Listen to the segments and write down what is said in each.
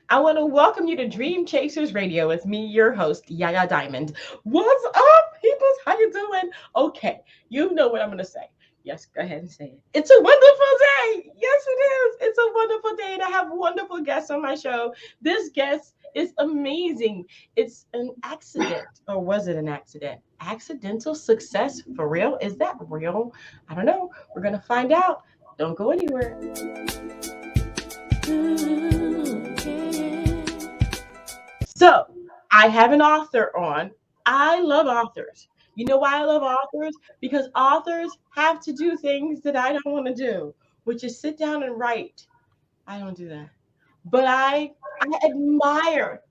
I want to welcome you to Dream Chasers Radio with me, your host, Yaya Diamond. What's up, peoples? How you doing? Okay, you know what I'm going to say. Yes, go ahead and say it. It's a wonderful day. Yes, it is. It's a wonderful day, and I have wonderful guests on my show. This guest is amazing. It's an accident, or was it an accident? Accidental success for real? Is that real? I don't know. We're going to find out. Don't go anywhere. So I have an author on. I love authors. You know why I love authors? Because authors have to do things that I don't want to do, which is sit down and write. I don't do that. But I admire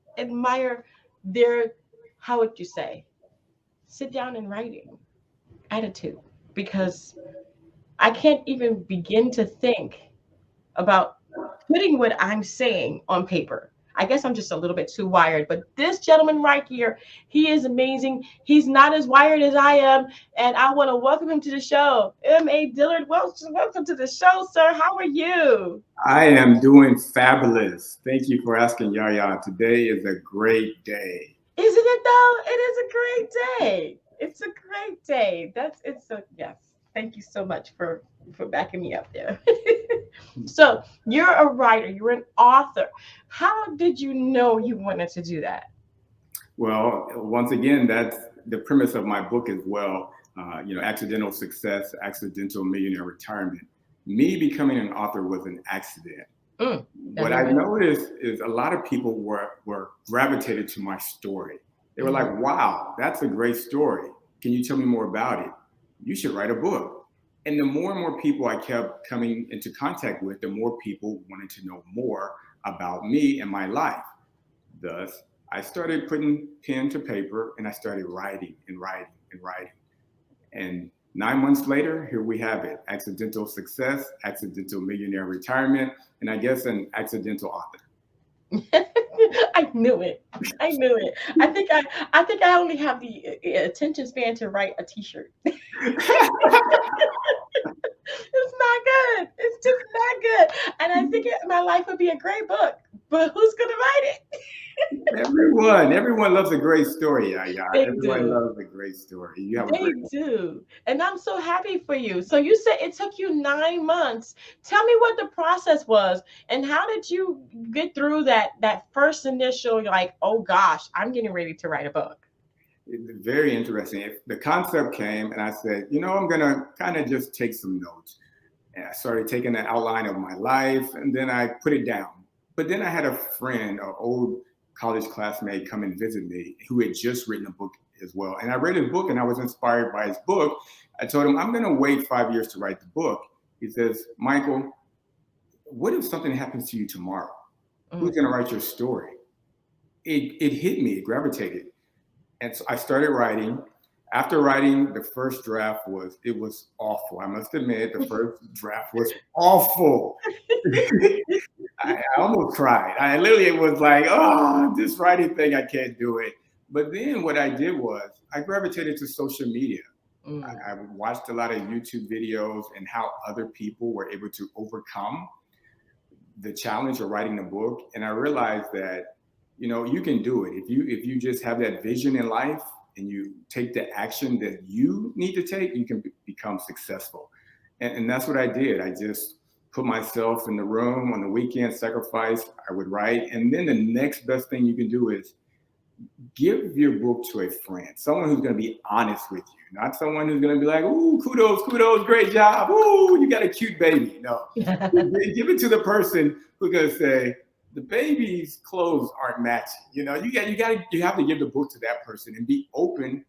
their, how would you say, sit down and writing attitude, because I can't even begin to think about putting what I'm saying on paper. I guess I'm just a little bit too wired, but this gentleman right here, he is amazing. He's not as wired as I am, and I want to welcome him to the show. M.A. Dillard, welcome to the show, sir. How are you? I am doing fabulous. Thank you for asking, Yaya. Today is a great day. Isn't it though? It is a great day. It's a great day. It's a yes. Thank you so much for backing me up there. So you're a writer, you're an author. How did you know you wanted to do that? Well, once again, that's the premise of my book as well. Accidental success, accidental millionaire retirement. Me becoming an author was an accident. Mm, I What love I it. noticed is a lot of people were gravitated to my story. They were Mhm. like, "Wow, that's a great story. Can you tell me more about it? You should write a book." And the more and more people I kept coming into contact with, the more people wanted to know more about me and my life. Thus, I started putting pen to paper and I started writing and writing and writing. And 9 months later, here we have it: accidental success, accidental millionaire retirement, and I guess an accidental author. I knew it. I knew it. I think I only have the attention span to write a t-shirt. It's not good. It's just not good. And I think my life would be a great book, but who's gonna write it? Everyone loves a great story, Yaya. They Everyone do. loves a great story. You have a They great one. do. And I'm so happy for you. So you said it took you 9 months. Tell me what the process was and how did you get through that first initial like, oh gosh, I'm getting ready to write a book. It's very interesting. The concept came, and I said, I'm gonna kind of just take some notes. And I started taking an outline of my life, and then I put it down. But then I had a friend, an old college classmate, come and visit me who had just written a book as well. And I read his book, and I was inspired by his book. I told him, I'm gonna wait 5 years to write the book. He says, Michael, what if something happens to you tomorrow? Who's Mm. gonna write your story? It hit me, it gravitated. And so I started writing. After writing, the first draft was awful. I must admit, the first draft was awful. I almost cried. I literally was like, oh, this writing thing, I can't do it. But then what I did was I gravitated to social media. Mm. I watched a lot of YouTube videos and how other people were able to overcome the challenge of writing a book. And I realized that, you can do it. If you just have that vision in life and you take the action that you need to take, you can become successful. And that's what I did. I just put myself in the room on the weekend, sacrifice, I would write. And then the next best thing you can do is give your book to a friend, someone who's going to be honest with you, not someone who's going to be like, "Ooh, kudos, kudos, great job. Ooh, you got a cute baby." No, give it to the person who's going to say, "The baby's clothes aren't matching." You have to give the book to that person and be open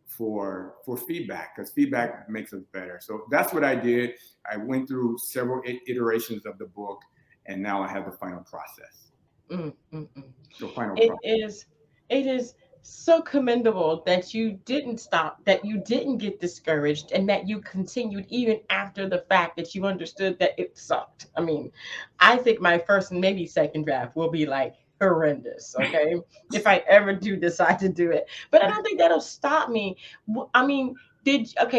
for feedback, because feedback makes us better. So that's what I did. I went through several iterations of the book, and now I have the final process. Mm, mm, mm. The final It process. is it is so commendable that you didn't stop, that you didn't get discouraged, and that you continued even after the fact that you understood that it sucked. I mean, I think my first and maybe second draft will be like horrendous, okay? If I ever do decide to do it. But I don't think that'll stop me. I mean,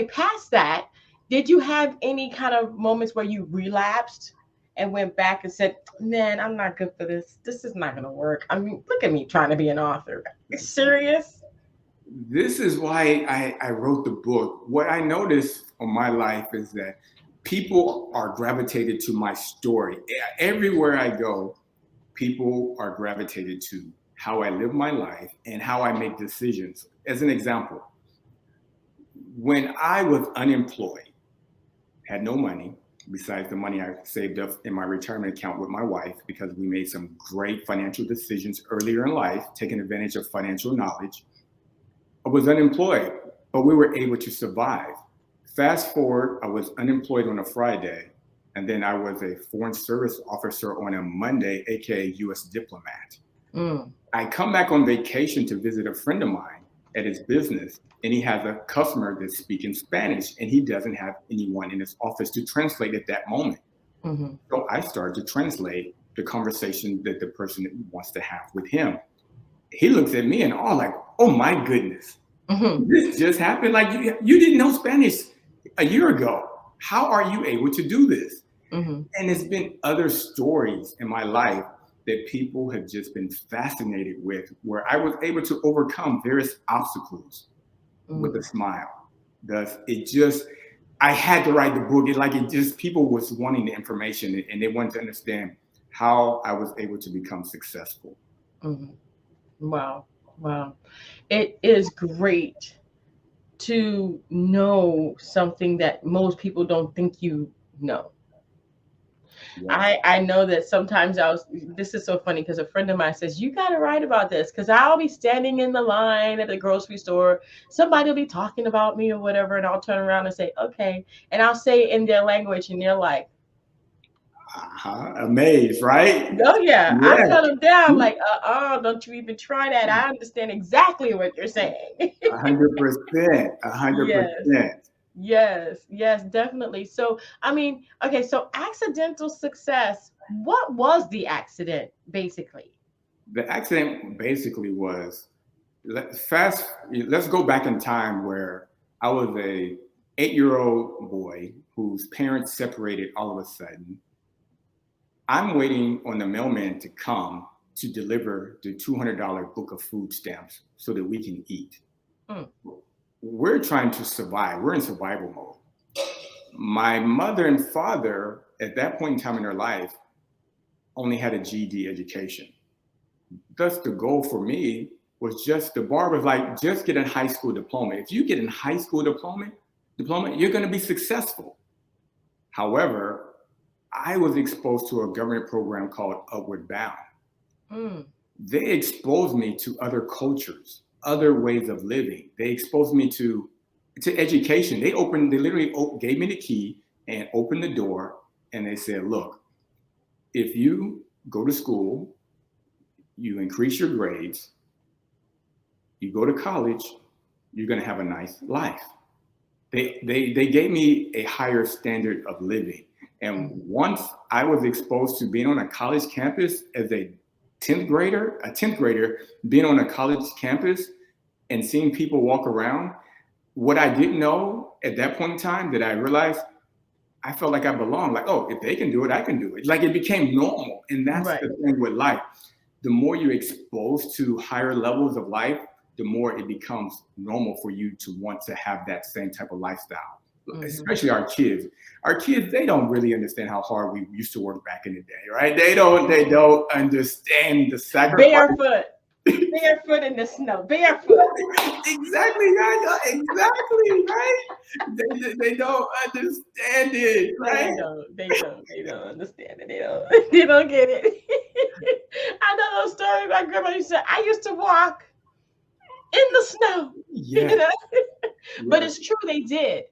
past that, did you have any kind of moments where you relapsed? and went back and said, man, I'm not good for this. This is not going to work. I mean, look at me trying to be an author. Are you serious? This is why I wrote the book. What I noticed on my life is that people are gravitated to my story. Everywhere I go, people are gravitated to how I live my life and how I make decisions. As an example, when I was unemployed, had no money besides the money I saved up in my retirement account with my wife because we made some great financial decisions earlier in life, taking advantage of financial knowledge. I was unemployed, but we were able to survive. Fast forward, I was unemployed on a Friday, and then I was a foreign service officer on a Monday, aka US diplomat. Mm. I come back on vacation to visit a friend of mine at his business, and he has a customer that's speaking Spanish, and he doesn't have anyone in his office to translate at that moment. Mm-hmm. So I started to translate the conversation that the person wants to have with him. He looks at me and all like, oh my goodness, Mm-hmm. this just happened. Like you didn't know Spanish a year ago. How are you able to do this? Mm-hmm. And it's been other stories in my life that people have just been fascinated with, where I was able to overcome various obstacles with a Mm. smile. Thus, it just, I had to write the book. It just, people was wanting the information and they wanted to understand how I was able to become successful. Mm. Wow. Wow. It is great to know something that most people don't think you know. Yes. I know that sometimes this is so funny because a friend of mine says, you got to write about this because I'll be standing in the line at the grocery store. Somebody will be talking about me or whatever. And I'll turn around and say, okay. And I'll say it in their language. And they're like, Uh-huh. Amazed, right? oh, yeah. I Yeah. cut them down like, don't you even try that. I understand exactly what you're saying. 100%. A hundred Yes. percent. Yes, yes, definitely. So, I mean, okay, so accidental success, what was the accident basically? The accident basically was let's go back in time where I was a 8-year-old boy whose parents separated all of a sudden. I'm waiting on the mailman to come to deliver the $200 book of food stamps so that we can eat. Mm, We're trying to survive. We're in survival mode. My mother and father, at that point in time in their life, only had a GED education. Thus, the goal for me was just the bar was like, just get a high school diploma. If you get a high school diploma, you're going to be successful. However, I was exposed to a government program called Upward Bound. mm, They exposed me to other cultures, other ways of living. They exposed me to education. They literally gave me the key and opened the door, and they said, look, if you go to school, you increase your grades, you go to college, you're going to have a nice life. They gave me a higher standard of living. And mm, once I was exposed to being on a college campus as a 10th grader being on a college campus and seeing people walk around, what I didn't know at that point in time that I realized, I felt like I belonged. Like, oh, if they can do it, I can do it. Like it became normal. And that's right. the thing with life. The more you're exposed to higher levels of life, the more it becomes normal for you to want to have that same type of lifestyle. Hmm. Especially our kids. Our kids, they don't really understand how hard we used to work back in the day, right? They don't understand the sacrifice. Barefoot, barefoot in the snow, barefoot. Exactly, guys. Exactly, right? They don't understand it, They right? don't, they don't, they don't understand it. They don't, they don't get it. I know those stories. My grandma used to say, I used to walk in the snow, you Yes, know? But yes, it's true, they did.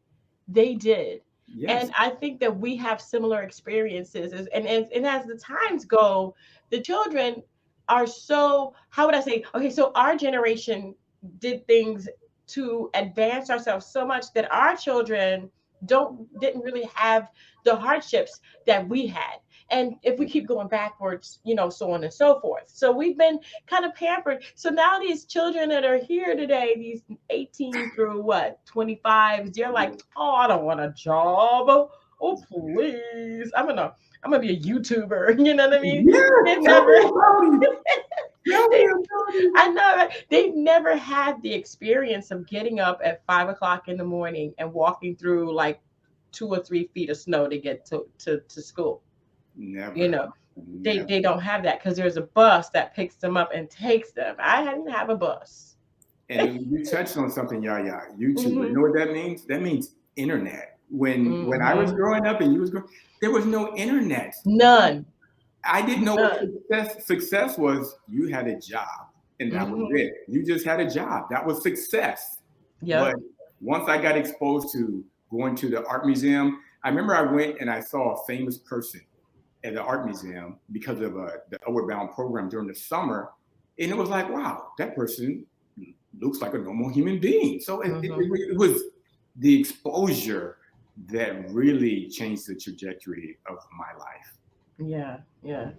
They did. yes. And I think that we have similar experiences. And as the times go, the children are so, how would I say? Okay, so our generation did things to advance ourselves so much that our children didn't really have the hardships that we had. And if we keep going backwards, so on and so forth. So we've been kind of pampered. So now these children that are here today, these 18 through what, 25, they're like, oh, I don't want a job. Oh, please. I'm gonna be a YouTuber. You know what I mean? Yeah, They've tell never me about it. Tell me they, about it. I know, right? They've never had the experience of getting up at 5 o'clock in the morning and walking through like 2 or 3 feet of snow to get to school. You Never, know, never. they don't have that because there's a bus that picks them up and takes them. I didn't have a bus. And you touched on something, Yaya, YouTube. You know Hmm. what that means? That means internet. When I was Hmm. growing up and you was growing, there was no internet. None. I didn't know what None. success was. You had a job, and that was Hmm. it. You just had a job. That was success. But Yep. once I got exposed to going to the art museum, I remember I went and I saw a famous person at the art museum because of the Outward Bound program during the summer, and it was like, wow, that person looks like a normal human being. So Hmm. it was the exposure that really changed the trajectory of my life. Yeah, yeah.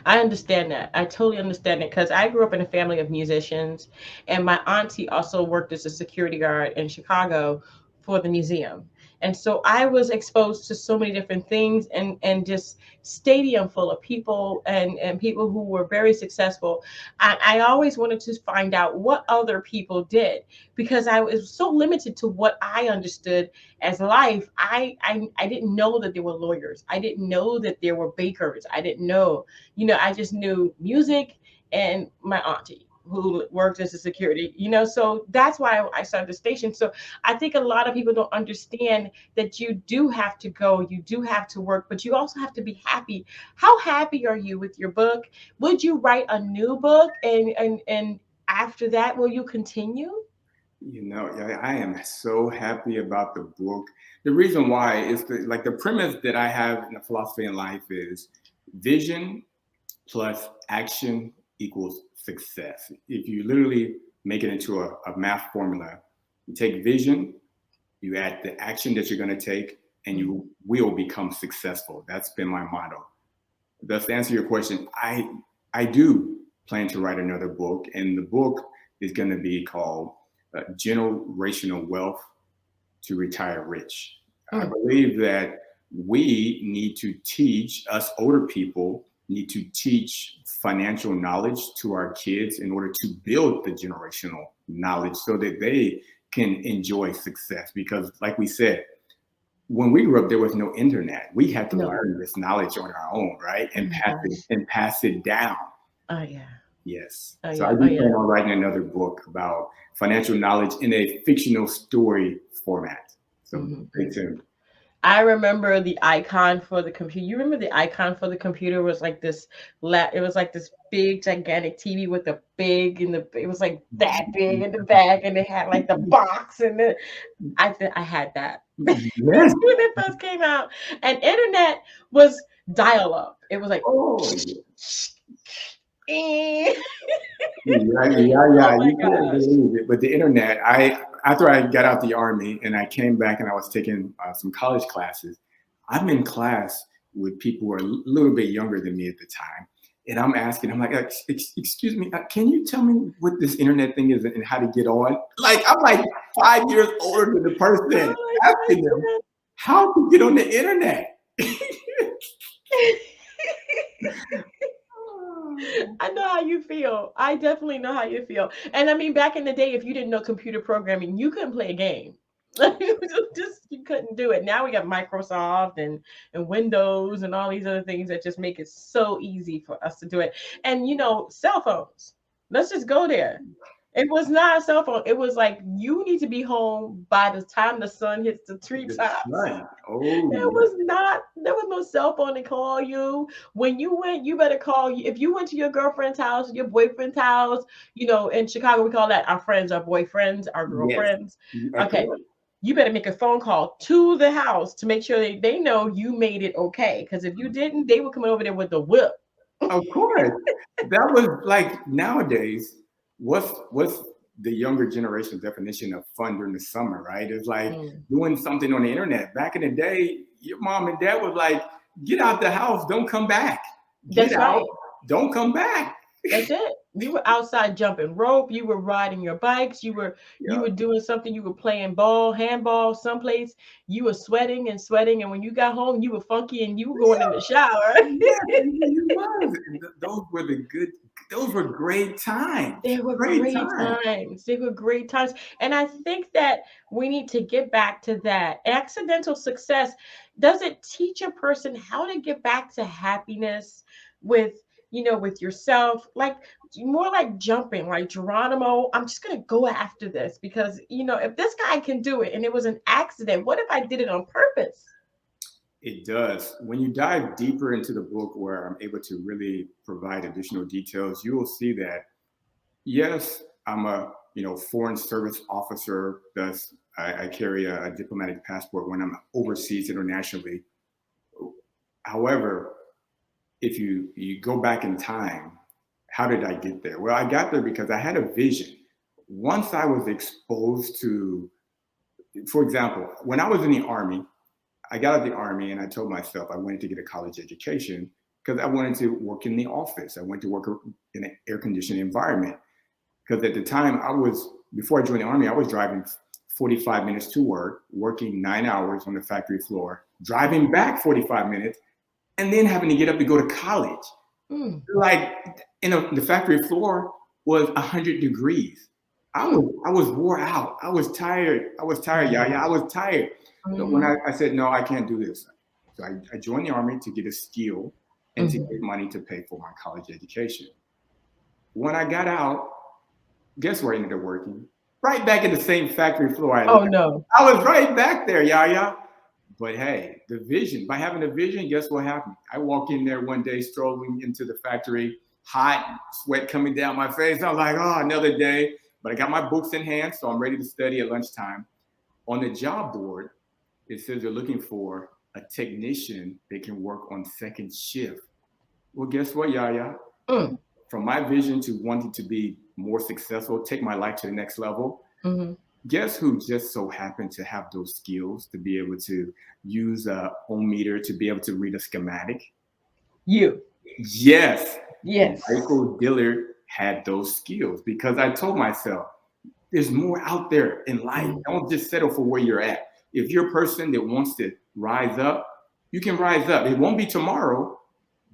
I understand that. I totally understand it because I grew up in a family of musicians, and my auntie also worked as a security guard in Chicago for the museum. And so I was exposed to so many different things and just stadium full of people and people who were very successful. I always wanted to find out what other people did because I was so limited to what I understood as life. I didn't know that there were lawyers. I didn't know that there were bakers. I didn't know, I just knew music and my auntie who worked as a security, so that's why I started the station. So I think a lot of people don't understand that you do have to go, you do have to work, but you also have to be happy. How happy are you with your book? Would you write a new book, and after that will you continue? Yeah, I am so happy about the book. The reason why is like the premise that I have in the philosophy in life is vision plus action equals success. If you literally make it into a math formula, you take vision, you add the action that you're going to take, and Mhm. you will become successful. That's been my motto. Thus, to answer your question, I do plan to write another book, and the book is going to be called Generational Wealth to Retire Rich. I Mm. believe that we need to teach, us older people need to teach financial knowledge to our kids in order to build the generational knowledge so that they can enjoy success. Because, like we said, when we grew up, there was no internet. We had to No. learn this knowledge on our own, right? Oh And my pass it gosh. and pass it down. Oh yeah. Yes. Oh So I yeah. Oh do yeah. plan on writing another book about financial knowledge in a fictional story format. So stay Hmm. tuned. I remember the icon for the computer. You remember the icon for the computer was like this it was like this big gigantic TV with a big it was like that big in the back, and it had like the box, and I had that when Yes. it first came out. And internet was dial up. It was like Oh, yeah. eh. Oh Yeah. my You can't gosh. believe it. But the internet, after I got out the army and I came back and I was taking some college classes, I'm in class with people who are a little bit younger than me at the time. And I'm asking, I'm like, excuse me, can you tell me what this internet thing is and how to get on? Like, I'm like 5 years older than the person Oh asking them my how to get on the internet. gosh. I know how you feel. I definitely know how you feel. And I mean, back in the day, if you didn't know computer programming, you couldn't play a game. You couldn't do it. Now we got Microsoft and Windows and all these other things that just make it so easy for us to do it. And cell phones. Let's just go there. It was not a cell phone. It was like you need to be home by the time the sun hits the The treetops. sun. Oh, There yeah. was not, there was no cell phone to call you. When you went, you better call you. If you went to your girlfriend's house, your boyfriend's house, in Chicago, we call that our friends, our boyfriends, our Yes. girlfriends. Of Okay. course. You better make a phone call to the house to make sure they know you made it okay. Because if you didn't, they were coming over there with the whip. Of course. That was like nowadays, what's the younger generation's definition of fun during the summer, right? It's like Mm, doing something on the internet. Back in the day, your mom and dad was like, get out the house, don't come back. Get that's out, right. don't come back. That's it. You were outside jumping rope. You were riding your bikes. You were Yeah. doing something. You were playing ball, handball, someplace. You were sweating and sweating. And when you got home, you were funky and you were going in the shower. Yes, it was. And those were the good. Those were great times. They were Great great times. times. They were great times. And I think that we need to get back to that. Accidental success, does it teach a person how to get back to happiness with, with yourself? Like more like jumping, like Geronimo, I'm just going to go after this because, if this guy can do it and it was an accident, what if I did it on purpose? It does. When you dive deeper into the book, where I'm able to really provide additional details, you will see that yes, I'm a foreign service officer. Thus, I carry a diplomatic passport when I'm overseas internationally. However, if you go back in time, how did I get there? Well, I got there because I had a vision. Once I was exposed to, for example, when I was in the Army, I got out of the Army and I told myself I wanted to get a college education because I wanted to work in the office. I wanted to work in an air conditioned environment. Because at the time before I joined the Army, I was driving 45 minutes to work, working 9 hours on the factory floor, driving back 45 minutes, and then having to get up to go to college. Mm, Like the factory floor was 100 degrees. mm, I was wore out. I was tired. I was tired, Yaya. I was tired. So when mhm, I said, no, I can't do this. So I joined the Army to get a skill and to mhm. get money to pay for my college education. When I got out, guess where I ended up working? Right back in the same factory floor I Oh left. no. I was right back there, Yaya. But hey, the vision, by having a vision, guess what happened? I walk in there one day, strolling into the factory, hot, sweat coming down my face. I was like, oh, another day. But I got my books in hand, so I'm ready to study at lunchtime. On the job board, it says they're looking for a technician that can work on second shift. Well, guess what, Yaya? Mm, From my vision to wanting to be more successful, take my life to the next level, mhm. guess who just so happened to have those skills to be able to use a ohm meter to be able to read a schematic? You. Yes, Yes. Michael Dillard had those skills because I told myself, there's more out there in life. Mm, Don't just settle for where you're at. If you're a person that wants to rise up, you can rise up. It won't be tomorrow,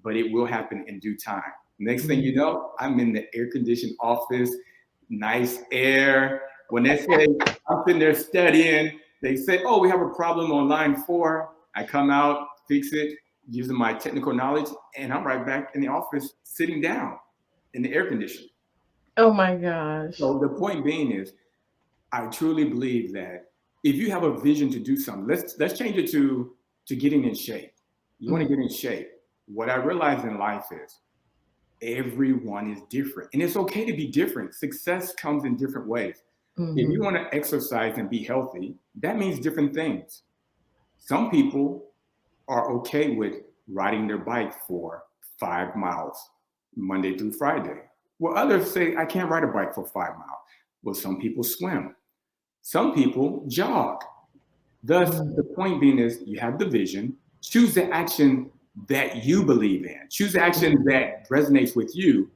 but it will happen in due time. Next thing you mm. know, I'm in the air conditioned office, nice air. When they say I'm sitting there studying, they say, oh, we have a problem on line 4. I come out, fix it, using my technical knowledge, and I'm right back in the office sitting down in the air conditioning. Oh my gosh. So the point being is, I truly believe that if you have a vision to do something, let's change it to getting in shape. You want to Mm, get in shape. What I realize in life is everyone is different, and it's okay to be different. Success comes in different ways. If you mhm, want to exercise and be healthy, that means different things. Some people are okay with riding their bike for 5 miles Monday through Friday. Well, others say, I can't ride a bike for 5 miles. Well, some people swim. Some people jog. Thus, mm, the point being is you have the vision, choose the action that you believe in, choose the action mhm, that resonates with you,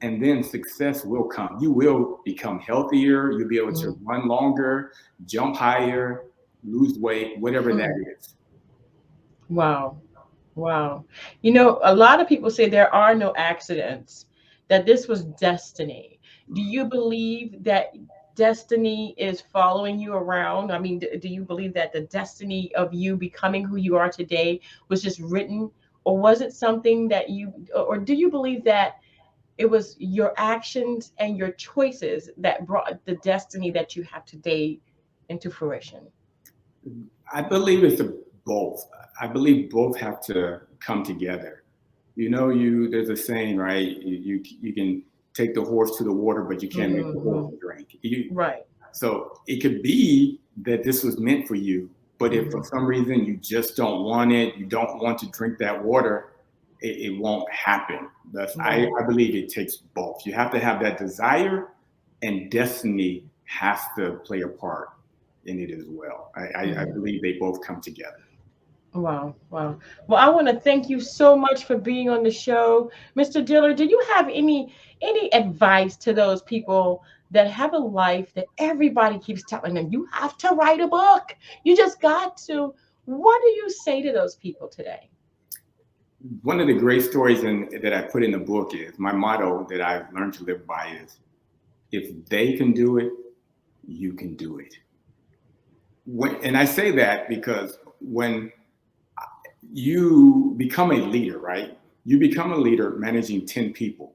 and then success will come. You will become healthier, you'll be able to mm, run longer, jump higher, lose weight, whatever that mm. is. Wow. Wow. A lot of people say there are no accidents, that this was destiny. Do you believe that destiny is following you around? I mean, do you believe that the destiny of you becoming who you are today was just written, or was it something that or do you believe that it was your actions and your choices that brought the destiny that you have today into fruition? I believe it's a both. I believe both have to come together. There's a saying, right? You can take the horse to the water, but you can't make the horse Hmm. drink. Right. So it could be that this was meant for you, but if for Hmm. some reason you just don't want it, you don't want to drink that water, it won't happen. Thus, Right. I believe it takes both. You have to have that desire, and destiny has to play a part in it as well. I Hmm. believe they both come together. Wow, wow. Well, I want to thank you so much for being on the show. Mr. Dillard, do you have any advice to those people that have a life that everybody keeps telling them you have to write a book? You just got to. What do you say to those people today? One of the great stories that I put in the book is my motto that I've learned to live by is, if they can do it, you can do it. And I say that because when you become a leader, right? You become a leader managing 10 people.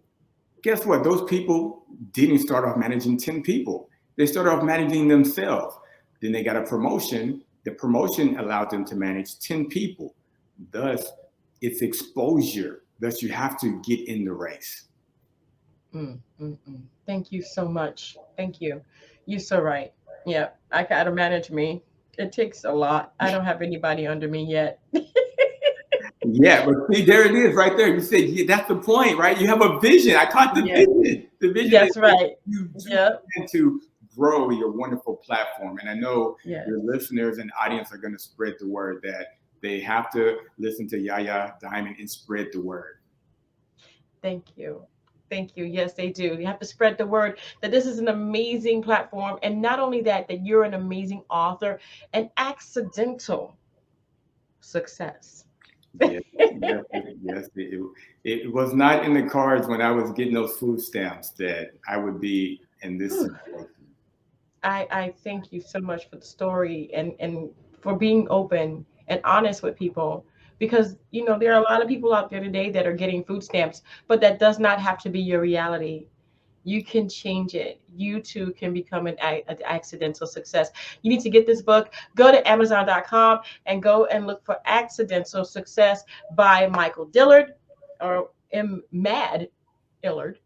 Guess what? Those people didn't start off managing 10 people. They started off managing themselves. Then they got a promotion. The promotion allowed them to manage 10 people. Thus, it's exposure. Thus, you have to get in the race. Thank you so much. Thank you. You're so right. Yeah, I gotta manage me. It takes a lot. I don't have anybody under me yet. Yeah, but see, there it is right there. You said, yeah, that's the point, right? You have a vision. I caught the Yeah, vision. The vision is that's right. you do Yeah, plan to grow your wonderful platform. And I know yeah. your listeners and audience are going to spread the word that they have to listen to Yaya Diamond and spread the word. Thank you. Thank you. Yes, they do. You have to spread the word that this is an amazing platform. And not only that, that you're an amazing author, an accidental success. Yes, yes, yes. It was not in the cards when I was getting those food stamps that I would be in this situation. I thank you so much for the story and for being open and honest with people because there are a lot of people out there today that are getting food stamps, but that does not have to be your reality. You can change it. You too can become an accidental success. You need to get this book. Go to Amazon.com and go and look for Accidental Success by Michael Dillard or M. Mad Dillard.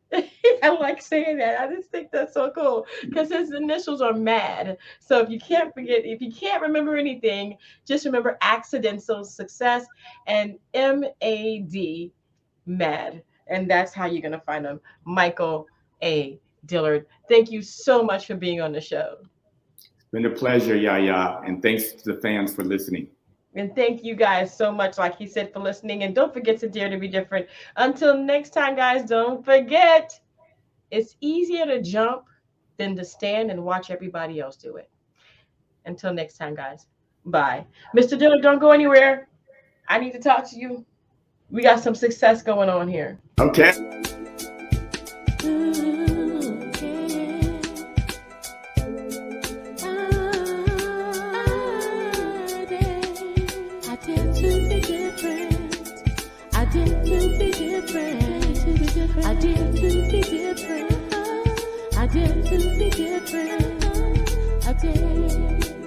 I like saying that. I just think that's so cool because his initials are MAD. So if you can't remember anything, just remember Accidental Success and MAD, MAD. And that's how you're going to find him. Michael A. Dillard. Thank you so much for being on the show. It's been a pleasure, Yaya, and thanks to the fans for listening. And thank you guys so much, like he said, for listening. And don't forget to dare to be different. Until next time, guys, don't forget it's easier to jump than to stand and watch everybody else do it. Until next time, guys. Bye. Mr. Dillard, don't go anywhere. I need to talk to you. We got some success going on here. Okay. I dare to be different. I dare to be different. I dare.